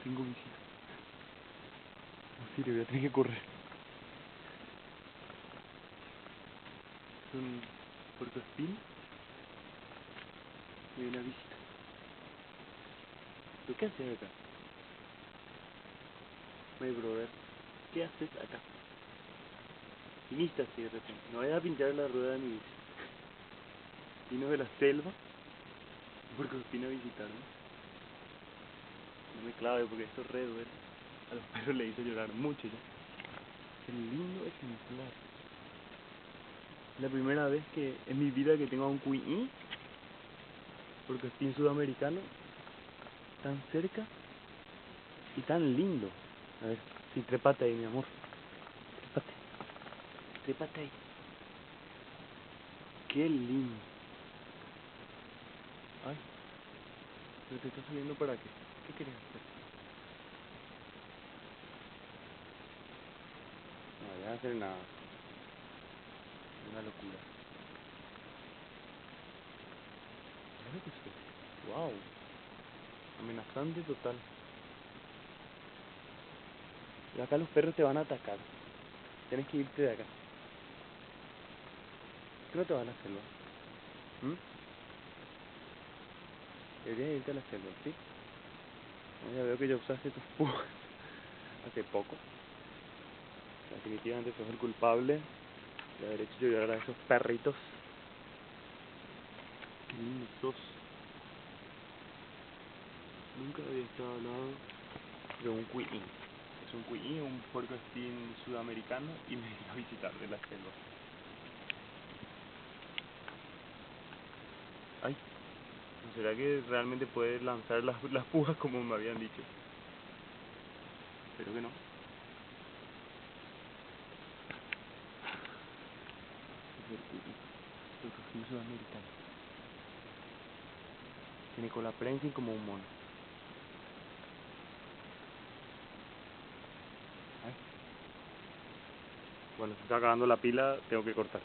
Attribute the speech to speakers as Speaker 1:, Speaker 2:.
Speaker 1: tengo visita. No sirve, voy a tener que correr. Es un puercoespín. Me viene a visitar. ¿Tú qué haces acá? My brother, ¿qué haces acá? Viniste así de repente. No vayas a pinchar la rueda de mi bici. Vino de la selva. Puercoespín a visitarme. No me clave porque esto re duele. A los perros le hizo llorar mucho ya. Qué lindo ejemplar. Es la primera vez que en mi vida que tengo a un cuií, puercoespín sudamericano, tan cerca y tan lindo. A ver, sí, trépate ahí, mi amor. Trépate. Trépate ahí. Qué lindo. Ay, pero te estás subiendo para qué. ¿Qué quieres hacer? No voy a hacer nada. Una locura. Mira que sí. Wow. Amenazante total. Y acá los perros te van a atacar. Tienes que irte de acá. ¿Por qué no te vas a la selva? Deberías irte a la selva, ¿sí? Ya veo que ya usaste tus púas hace poco. Definitivamente sos el culpable de haber hecho llorar a esos perritos. Qué lindo sos. Nunca había estado al lado de un cuií. Es un cuií, un puercoespín sudamericano, y me vino a visitar de la selva. Ay, ¿no será que realmente puede lanzar las púas como me habían dicho? Espero que no. Es el cuií, puercoespín sudamericano. Tiene cola prensil como un mono. Ay. Bueno, se está acabando la pila, tengo que cortar.